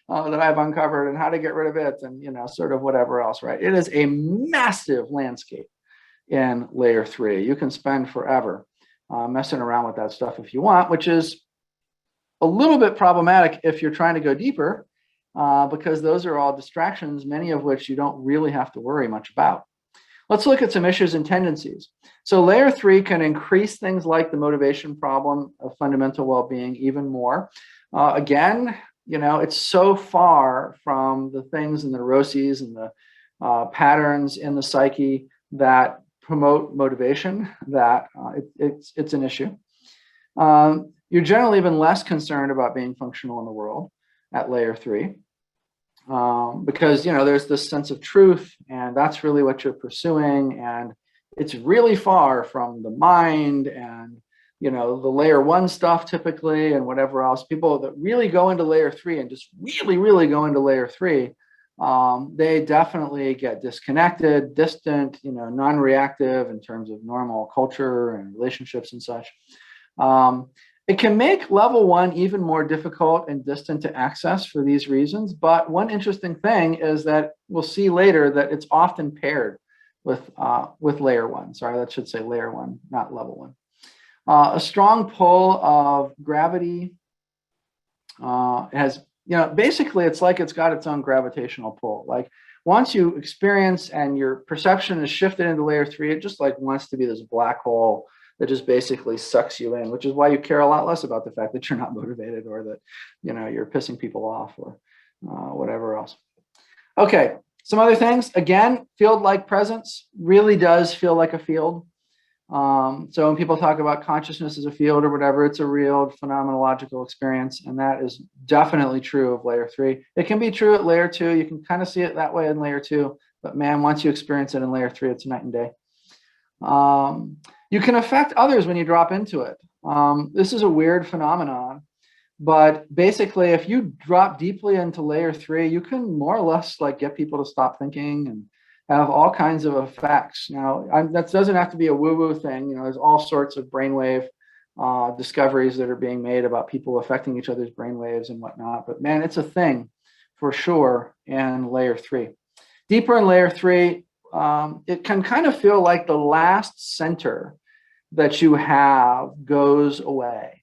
that I've uncovered and how to get rid of it and, sort of whatever else, right? It is a massive landscape in layer 3. You can spend forever messing around with that stuff if you want, which is a little bit problematic if you're trying to go deeper, because those are all distractions, many of which you don't really have to worry much about. Let's look at some issues and tendencies. So layer 3 can increase things like the motivation problem of fundamental well-being even more. Again, it's so far from the things and the neuroses and the patterns in the psyche that promote motivation that it's an issue. You're generally even less concerned about being functional in the world at layer 3. Because there's this sense of truth, and that's really what you're pursuing, and it's really far from the mind and the layer 1 stuff typically and whatever else. People that really go into layer 3 and just really go into layer 3, they definitely get disconnected, distant, non-reactive in terms of normal culture and relationships and such. It can make level 1 even more difficult and distant to access for these reasons. But one interesting thing is that we'll see later that it's often paired with layer 1. Sorry, that should say layer 1, not level 1. A strong pull of gravity has, basically it's like it's got its own gravitational pull. Like once you experience and your perception is shifted into layer 3, it just like wants to be this black hole that just basically sucks you in, which is why you care a lot less about the fact that you're not motivated or that, you're pissing people off or whatever else. Okay, some other things. Again, field-like presence really does feel like a field. So when people talk about consciousness as a field or whatever, it's a real phenomenological experience, and that is definitely true of layer 3. It can be true at layer 2. You can kind of see it that way in layer 2, but man, once you experience it in layer 3, it's night and day. You can affect others when you drop into it. This is a weird phenomenon, but basically if you drop deeply into layer 3, you can more or less like get people to stop thinking and have all kinds of effects. Now, that doesn't have to be a woo-woo thing. There's all sorts of brainwave discoveries that are being made about people affecting each other's brainwaves and whatnot. But man, it's a thing for sure in layer 3. Deeper in layer 3, it can kind of feel like the last center that you have goes away,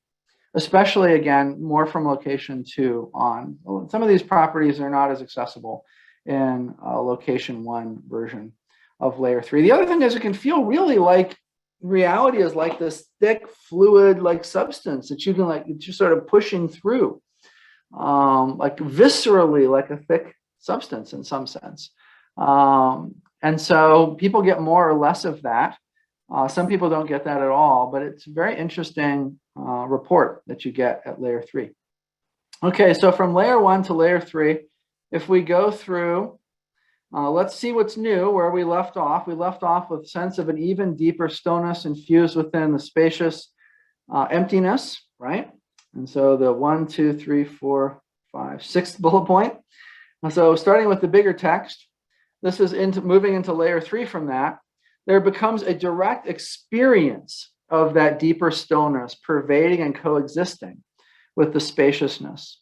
especially, again, more from location 2 on. Some of these properties are not as accessible in location 1 version of layer 3. The other thing is it can feel really like reality is like this thick fluid like substance that you can like, you're sort of pushing through, like viscerally, like a thick substance in some sense. And so people get more or less of that. Some people don't get that at all, but it's a very interesting report that you get at layer 3. Okay, so from layer 1 to layer 3, if we go through, let's see what's new where we left off. We left off with a sense of an even deeper stillness infused within the spacious emptiness, right? And so the 1, 2, 3, 4, 5, 6th bullet point. And so starting with the bigger text, this is moving into layer 3 from that. There becomes a direct experience of that deeper stillness pervading and coexisting with the spaciousness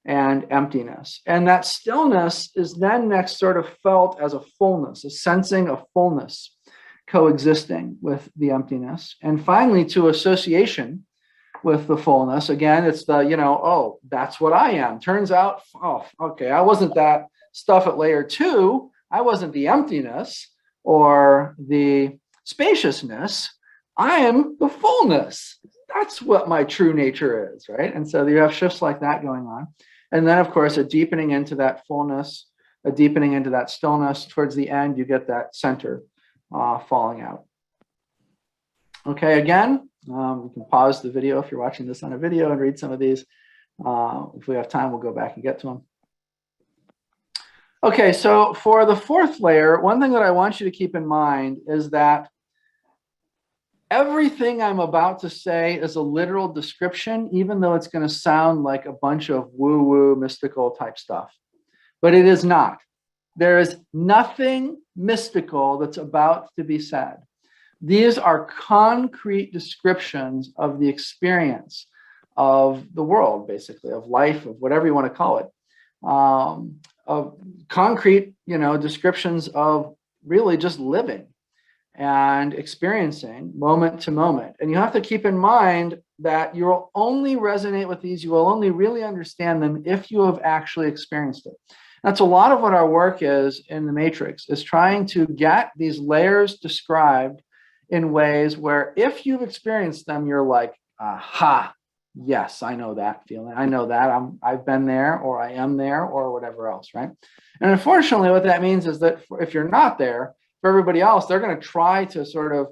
and emptiness. And that stillness is then next sort of felt as a fullness, a sensing of fullness coexisting with the emptiness. And finally, to association with the fullness. Again, it's the, oh, that's what I am. Turns out, oh, okay, I wasn't that stuff at layer 2. I wasn't the emptiness or the spaciousness. I am the fullness. That's what my true nature is, right? And so you have shifts like that going on. And then, of course, a deepening into that fullness, a deepening into that stillness. Towards the end, you get that center falling out. Okay, again, you can pause the video if you're watching this on a video and read some of these. If we have time, we'll go back and get to them. Okay, so for the 4th layer, one thing that I want you to keep in mind is that everything I'm about to say is a literal description, even though it's going to sound like a bunch of woo-woo mystical type stuff. But it is not. There is nothing mystical that's about to be said. These are concrete descriptions of the experience of the world, basically, of life, of whatever you want to call it. Of concrete, descriptions of really just living and experiencing moment to moment. And you have to keep in mind that you will only resonate with these, you will only really understand them if you have actually experienced it. That's a lot of what our work is in the Matrix, is trying to get these layers described in ways where if you've experienced them, you're like, aha, yes, I know that feeling. I know that I've been there, or I am there, or whatever else, right? And unfortunately, what that means is that if you're not there, for everybody else, they're going to try to sort of,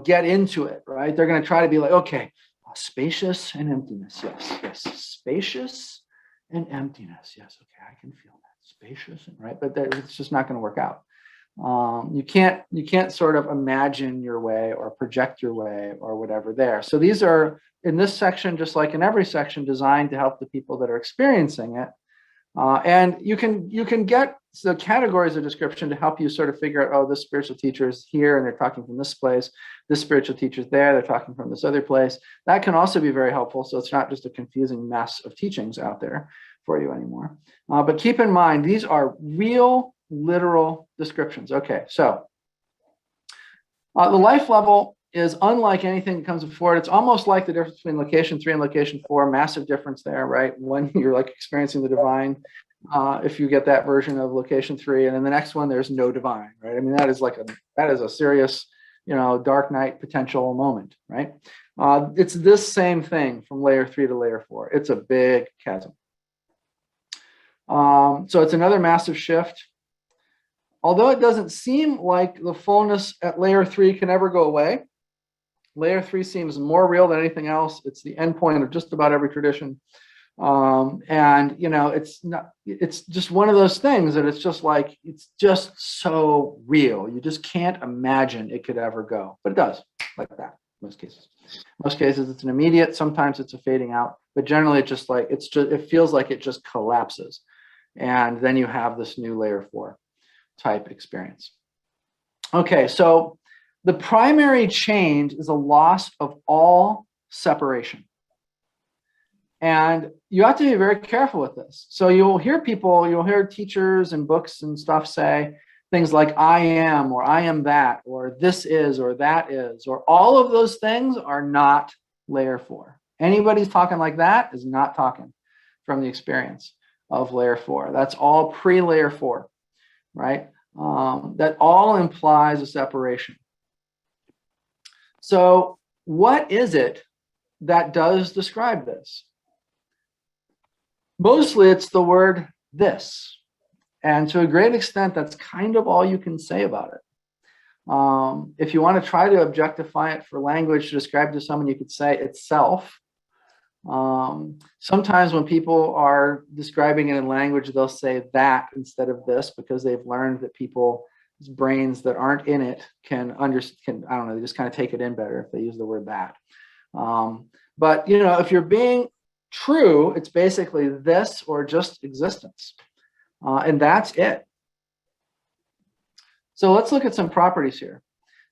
get into it, right? They're going to try to be like, okay, spacious and emptiness, yes, spacious and emptiness, yes, okay, I can feel that, spacious, right? But it's just not going to work out. You can't sort of imagine your way or project your way or whatever there. So these are, in this section, just like in every section, designed to help the people that are experiencing it. And you can get the categories of description to help you sort of figure out, oh, this spiritual teacher is here and they're talking from this place. This spiritual teacher is there, they're talking from this other place. That can also be very helpful. So it's not just a confusing mess of teachings out there for you anymore. But keep in mind, these are real, literal descriptions. Okay, so the life level is unlike anything that comes before it. It's almost like the difference between location 3 and location 4, massive difference there, right? One, you're like experiencing the divine, if you get that version of location 3, and then the next one, there's no divine, right? I mean, that is a serious, dark night potential moment, right? It's this same thing from layer 3 to layer 4. It's a big chasm. So it's another massive shift. Although it doesn't seem like the fullness at layer 3 can ever go away, layer 3 seems more real than anything else. It's the endpoint of just about every tradition. And it's just one of those things that it's just so real. You just can't imagine it could ever go, but it does, like that, most cases. Most cases it's an immediate, sometimes it's a fading out, but generally it feels like it just collapses. And then you have this new layer 4 type experience. Okay, so the primary change is a loss of all separation. And you have to be very careful with this. So you'll hear people, you'll hear teachers and books and stuff say things like I am, or I am that, or this is, or that is, or all of those things are not layer 4. Anybody's talking like that is not talking from the experience of layer 4. That's all pre-layer 4, right? That all implies a separation. So what is it that does describe this? Mostly it's the word this. And to a great extent, that's kind of all you can say about it. If you want to try to objectify it for language to describe it to someone, you could say itself. Sometimes when people are describing it in language, they'll say that instead of this, because they've learned that people's brains that aren't in it can understand, I don't know, they just kind of take it in better if they use the word that. But, you know, if you're being true, it's basically this or just existence. And that's it. So let's look at some properties here.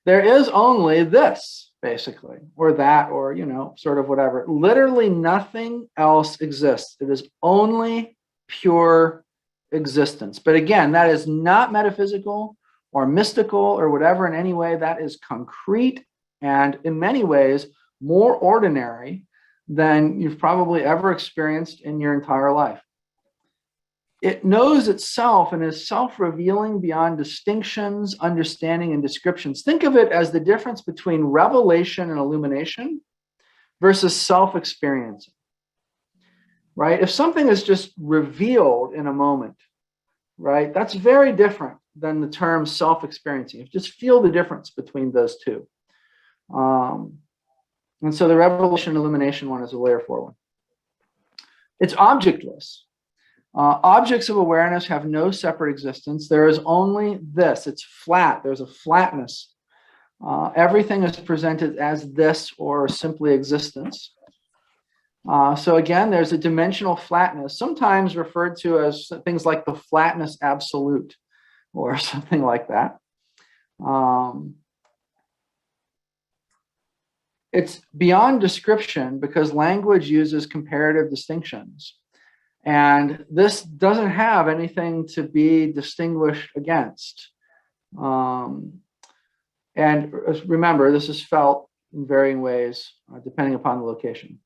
There is only this, basically, or that, or, you know, sort of whatever. Literally nothing else exists. It is only pure existence. But again, that is not metaphysical or mystical or whatever in any way. That is concrete and in many ways more ordinary than you've probably ever experienced in your entire life. It knows itself and is self-revealing beyond distinctions, understanding, and descriptions. Think of it as the difference between revelation and illumination versus self-experiencing, right? If something is just revealed in a moment, right, that's very different than the term self-experiencing. You just feel the difference between those two. And so the revelation and illumination one is a layer 4 one. It's objectless. Objects of awareness have no separate existence. There is only this. It's flat. There's a flatness. Everything is presented as this or simply existence. So again, there's a dimensional flatness, sometimes referred to as things like the flatness absolute or something like that. It's beyond description because language uses comparative distinctions. And this doesn't have anything to be distinguished against. And remember, this is felt in varying ways, depending upon the location.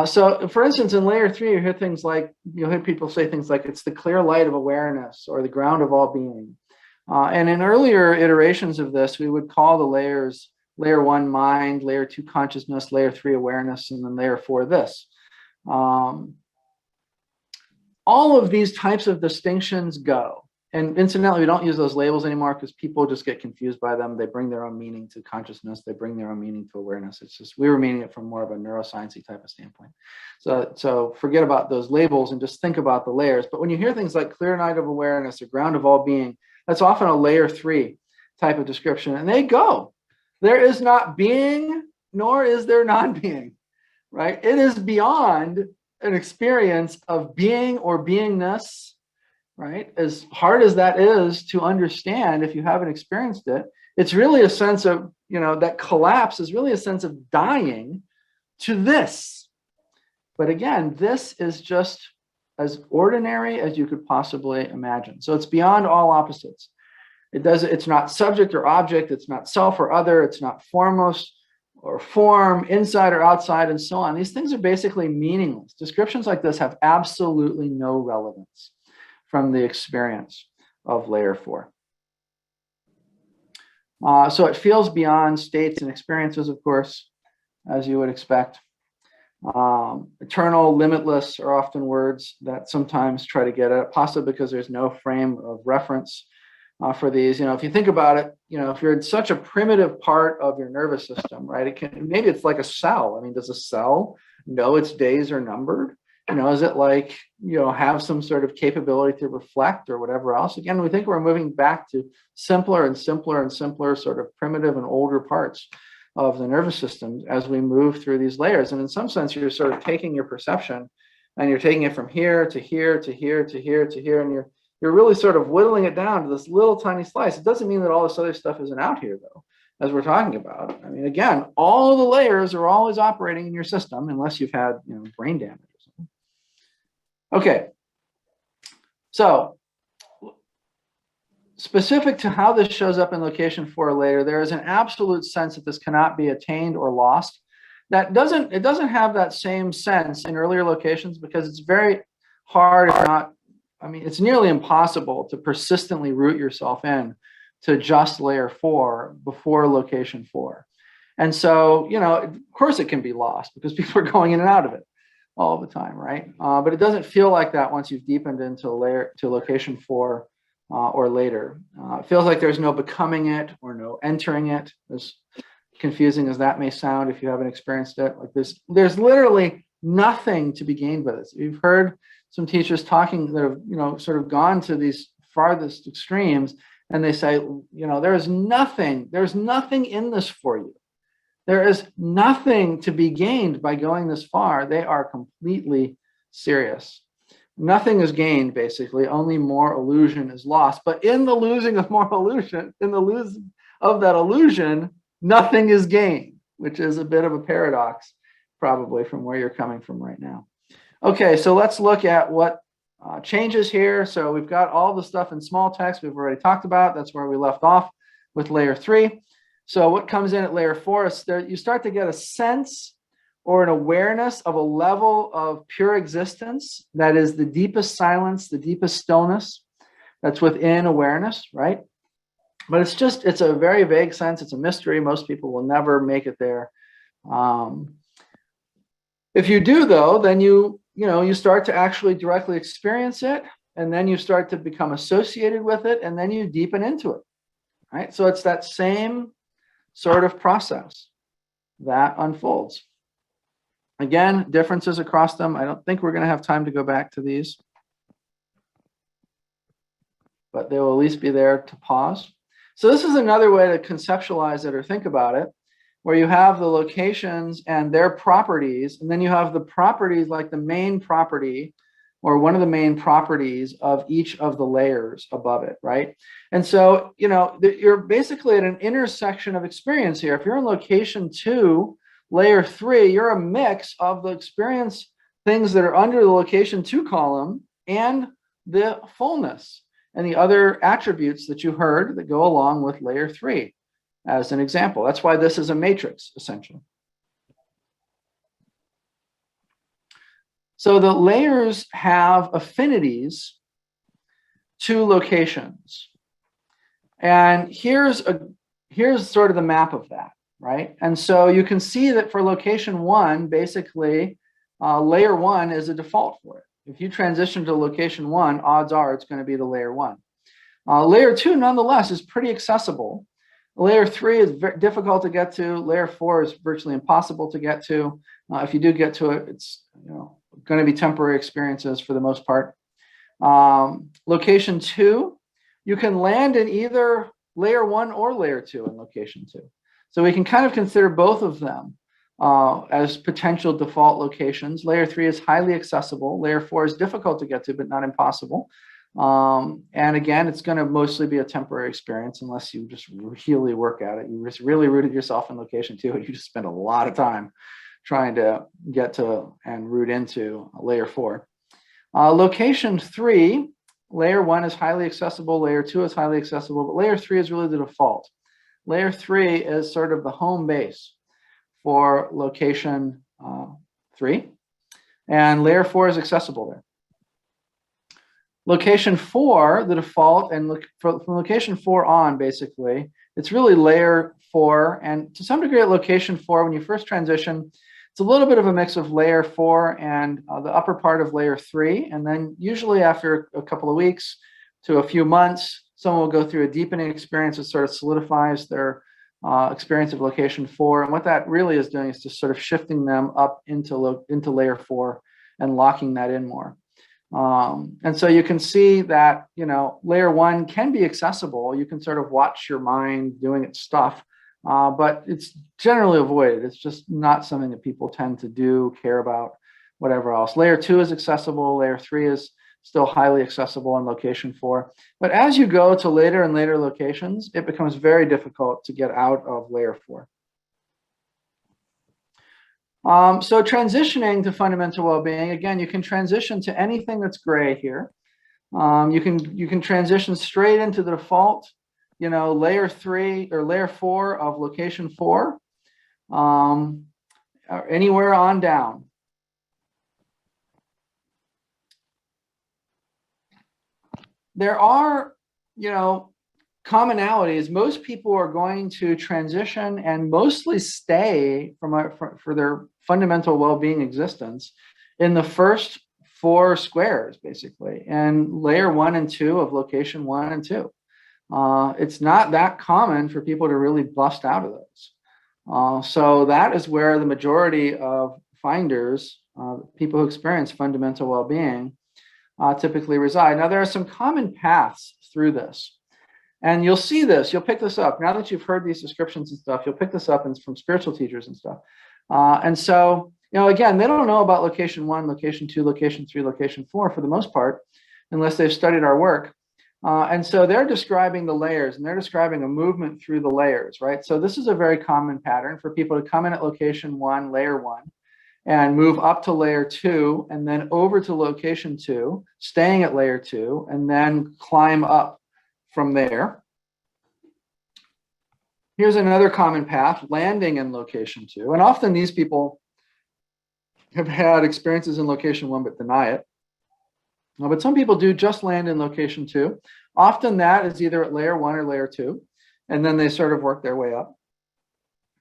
So for instance, in layer 3, you hear things like, you'll hear people say things like, it's the clear light of awareness or the ground of all being. And in earlier iterations of this, we would call the layers layer 1 mind, layer 2 consciousness, layer 3 awareness, and then layer 4 this. All of these types of distinctions go. And incidentally, we don't use those labels anymore because people just get confused by them. They bring their own meaning to consciousness. They bring their own meaning to awareness. It's just, we were meaning it from more of a neuroscience-y type of standpoint. So forget about those labels and just think about the layers. But when you hear things like clear night of awareness or ground of all being, that's often a layer 3 type of description. And they go. There is not being, nor is there non-being, right? It is beyond an experience of being or beingness, right? As hard as that is to understand if you haven't experienced it, it's really a sense of, you know, that collapse is really a sense of dying to this. But again, this is just as ordinary as you could possibly imagine. So it's beyond all opposites. It's not subject or object, it's not self or other, it's not formless or form, inside or outside, and so on. These things are basically meaningless. Descriptions like this have absolutely no relevance from the experience of layer 4. So it feels beyond states and experiences, of course, as you would expect. Eternal, limitless are often words that sometimes try to get at it, possibly because there's no frame of reference for these. You know, if you think about it, you know, if you're in such a primitive part of your nervous system, right, maybe it's like a cell. I mean, does a cell know its days are numbered? You know, is it like, you know, have some sort of capability to reflect or whatever else? Again, we think we're moving back to simpler and simpler and simpler sort of primitive and older parts of the nervous system as we move through these layers. And in some sense, you're sort of taking your perception and you're taking it from here to here to here to here to here, and you're really sort of whittling it down to this little tiny slice. It doesn't mean that all this other stuff isn't out here, though, as we're talking about. I mean, again, all the layers are always operating in your system unless you've had, you know, brain damage or Okay, so specific to how this shows up in location 4 later, there is an absolute sense that this cannot be attained or lost. It doesn't have that same sense in earlier locations because it's very hard, if not, I mean, it's nearly impossible to persistently root yourself in to just layer 4 before location 4. And so, you know, of course it can be lost because people are going in and out of it all the time, right? But it doesn't feel like that once you've deepened into location 4 or later. It feels like there's no becoming it or no entering it. As confusing as that may sound if you haven't experienced it, like there's literally nothing to be gained by this. You've heard some teachers talking that have, you know, sort of gone to these farthest extremes, and they say, you know, there's nothing in this for you. There is nothing to be gained by going this far. They are completely serious. Nothing is gained, basically. Only more illusion is lost. But in the losing of more illusion, in the losing of that illusion, nothing is gained, which is a bit of a paradox, probably, from where you're coming from right now. Okay, so let's look at what changes here. So we've got all the stuff in small text we've already talked about. That's where we left off with layer 3. So what comes in at layer 4 is there, you start to get a sense or an awareness of a level of pure existence that is the deepest silence, the deepest stillness that's within awareness, right? But it's a very vague sense. It's a mystery. Most people will never make it there. If you do, though, then you start to actually directly experience it, and then you start to become associated with it, and then you deepen into it, right? So it's that same sort of process that unfolds. Again, differences across them. I don't think we're going to have time to go back to these, but they will at least be there to pause. So this is another way to conceptualize it or think about it, where you have the locations and their properties, and then you have the properties like the main property or one of the main properties of each of the layers above it, right? And so, you know, you're basically at an intersection of experience here. If you're in location 2, layer 3, you're a mix of the experience things that are under the location 2 column and the fullness and the other attributes that you heard that go along with layer 3 as an example. That's why this is a matrix, essentially. So the layers have affinities to locations. And here's sort of the map of that, right? And so you can see that for location 1, basically, layer 1 is a default for it. If you transition to location 1, odds are it's going to be the layer 1. Layer 2, nonetheless, is pretty accessible. Layer 3 is very difficult to get to. Layer 4 is virtually impossible to get to. If you do get to it, it's going to be temporary experiences for the most part. Location 2, you can land in either layer 1 or layer 2 in location 2. So we can kind of consider both of them as potential default locations. Layer 3 is highly accessible. Layer 4 is difficult to get to, but not impossible. And again, it's going to mostly be a temporary experience unless you just really work at it. You just really rooted yourself in location 2, and you just spend a lot of time trying to get to and root into layer 4. Location 3, layer 1 is highly accessible, layer 2 is highly accessible, but layer 3 is really the default. Layer 3 is sort of the home base for location 3, and layer 4 is accessible there. Location 4, the default, and from location 4 on, basically, it's really layer 4, and to some degree at location 4, when you first transition, it's a little bit of a mix of layer 4 and the upper part of layer 3, and then usually after a couple of weeks to a few months, someone will go through a deepening experience that sort of solidifies their experience of location 4, and what that really is doing is just sort of shifting them up into layer 4 and locking that in more. And so you can see that, layer 1 can be accessible. You can sort of watch your mind doing its stuff, but it's generally avoided. It's just not something that people tend to do, care about, whatever else. Layer 2 is accessible. Layer 3 is still highly accessible in location 4. But as you go to later and later locations, it becomes very difficult to get out of layer 4. So transitioning to fundamental well-being, again, you can transition to anything that's gray here. You can transition straight into the default, layer 3 or layer 4 of location 4, or anywhere on down. There are, commonalities. Most people are going to transition and mostly stay for their fundamental well-being existence in the first 4 squares, basically, and layer 1 and 2 of location 1 and 2. It's not that common for people to really bust out of those. So that is where the majority of finders, people who experience fundamental well-being, typically reside. Now, there are some common paths through this. And you'll see this, you'll pick this up. Now that you've heard these descriptions and stuff, you'll pick this up from spiritual teachers and stuff. And so, again, they don't know about location 1, location 2, location 3, location 4 for the most part, unless they've studied our work. And so they're describing the layers, and they're describing a movement through the layers, right? So this is a very common pattern for people to come in at location 1, layer 1, and move up to layer 2, and then over to location 2, staying at layer 2, and then climb up from there. Here's another common path, landing in location 2. And often these people have had experiences in location 1 but deny it. But some people do just land in location 2. Often that is either at layer 1 or layer 2. And then they sort of work their way up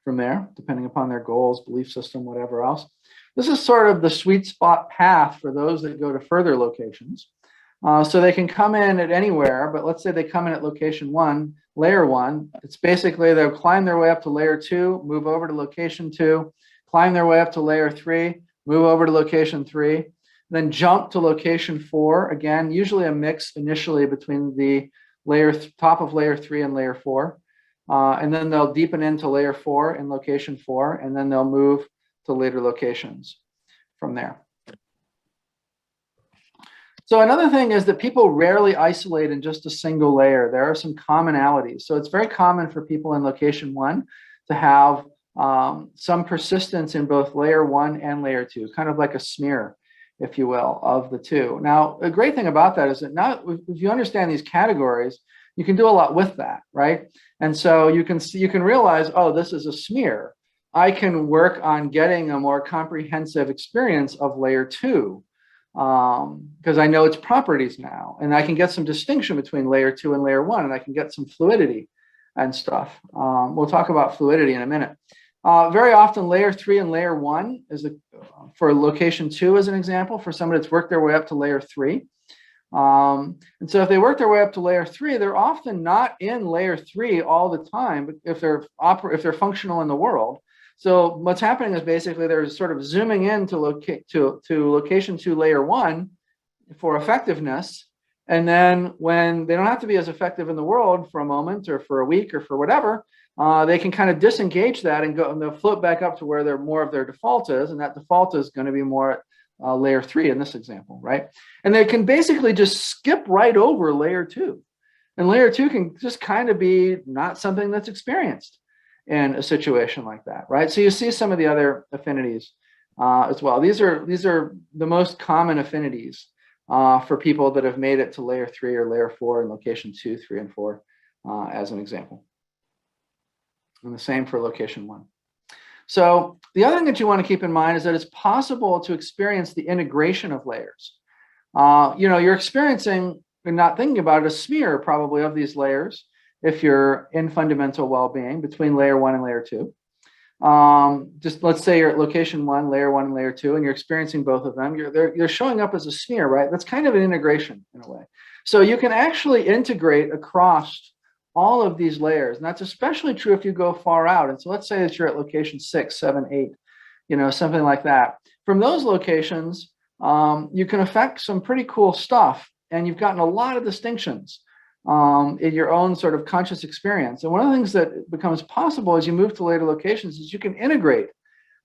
from there, depending upon their goals, belief system, whatever else. This is sort of the sweet spot path for those that go to further locations. So they can come in at anywhere, but let's say they come in at location 1, layer 1. It's basically they'll climb their way up to layer 2, move over to location 2, climb their way up to layer 3, move over to location 3, then jump to location 4. Again, usually a mix initially between the top of layer 3 and layer 4. And then they'll deepen into layer 4 in location 4, and then they'll move to later locations from there. So another thing is that people rarely isolate in just a single layer. There are some commonalities. So it's very common for people in location 1 to have some persistence in both layer 1 and layer 2, kind of like a smear, if you will, of the two. Now, the great thing about that is that now, if you understand these categories, you can do a lot with that, right? And so you can realize, oh, this is a smear. I can work on getting a more comprehensive experience of layer 2. Because I know its properties now, and I can get some distinction between layer 2 and layer 1, and I can get some fluidity and stuff. We'll talk about fluidity in a minute. Very often, layer 3 and layer 1 is for location 2 as an example, for somebody that's worked their way up to layer 3. And so if they work their way up to layer 3, they're often not in layer 3 all the time, but if they're functional in the world. So what's happening is basically they're sort of zooming in to location 2, layer 1 for effectiveness. And then when they don't have to be as effective in the world for a moment or for a week or for whatever, they can kind of disengage that and they'll float back up to where more of their default is. And that default is going to be more layer 3 in this example, right? And they can basically just skip right over layer 2. And layer 2 can just kind of be not something that's experienced in a situation like that, right? So you see some of the other affinities as well. These are the most common affinities for people that have made it to layer 3 or layer 4 in location 2, 3, and 4 as an example. And the same for location 1. So the other thing that you want to keep in mind is that it's possible to experience the integration of layers. You're experiencing, and not thinking about it, a smear probably of these layers if you're in fundamental well-being between layer 1 and layer 2. Just let's say you're at location 1, layer 1 and layer 2, and you're experiencing both of them. You're showing up as a smear, right? That's kind of an integration in a way. So you can actually integrate across all of these layers. And that's especially true if you go far out. And so let's say that you're at location 6, 7, 8, something like that. From those locations, you can affect some pretty cool stuff. And you've gotten a lot of distinctions in your own sort of conscious experience. And one of the things that becomes possible as you move to later locations is you can integrate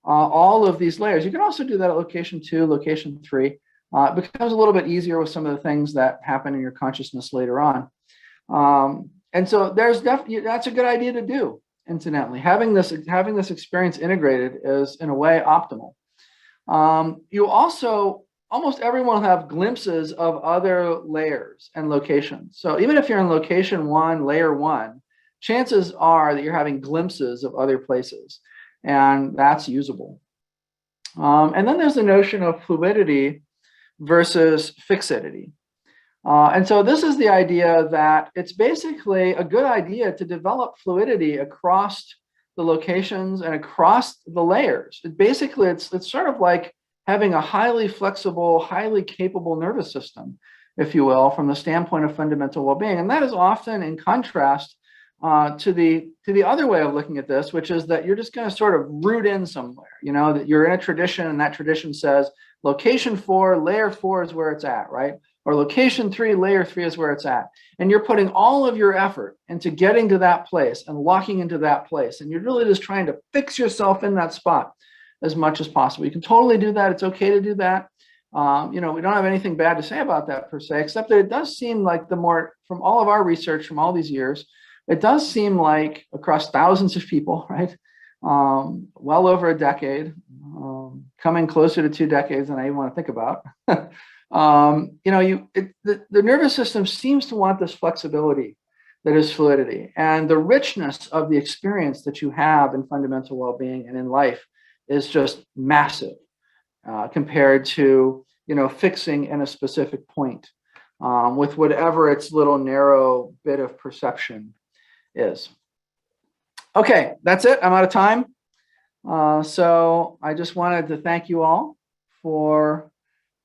all of these layers. You can also do that at location 2, location 3. It becomes a little bit easier with some of the things that happen in your consciousness later on. And so that's a good idea to do. incidentally. Having this experience integrated is, in a way, optimal. You also, almost everyone will have glimpses of other layers and locations. So even if you're in location 1, layer 1, chances are that you're having glimpses of other places, and that's usable. And then there's the notion of fluidity versus fixity. And so this is the idea that it's basically a good idea to develop fluidity across the locations and across the layers. Basically, it's sort of like having a highly flexible, highly capable nervous system, if you will, from the standpoint of fundamental well-being. And that is often in contrast to the other way of looking at this, which is that you're just going to sort of root in somewhere, you know, that you're in a tradition and that tradition says location 4, layer 4 is where it's at, right? Or location 3, layer 3 is where it's at. And you're putting all of your effort into getting to that place and locking into that place. And you're really just trying to fix yourself in that spot as much as possible. You can totally do that. It's okay to do that. You know, we don't have anything bad to say about that per se, except that it does seem like from all of our research from all these years, it does seem like across thousands of people, right? Well over a decade, coming closer to 2 decades than I even want to think about. You know, the nervous system seems to want this flexibility that is fluidity, and the richness of the experience that you have in fundamental well-being and in life is just massive compared to, you know, fixing in a specific point with whatever its little narrow bit of perception is. Okay, that's it. I'm out of time. So I just wanted to thank you all for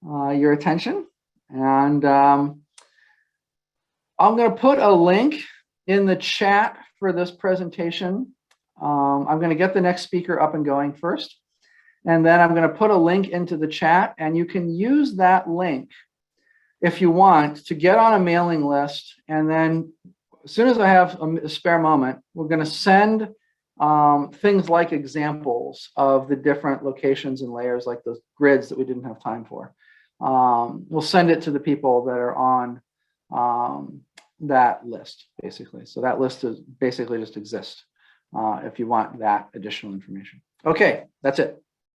your attention. And I'm going to put a link in the chat for this presentation. I'm going to get the next speaker up and going first. And then I'm going to put a link into the chat, and you can use that link if you want to get on a mailing list. And then as soon as I have a spare moment, we're going to send things like examples of the different locations and layers, like those grids that we didn't have time for. We'll send it to the people that are on that list, basically. So that list is basically just exists if you want that additional information. Okay, that's it.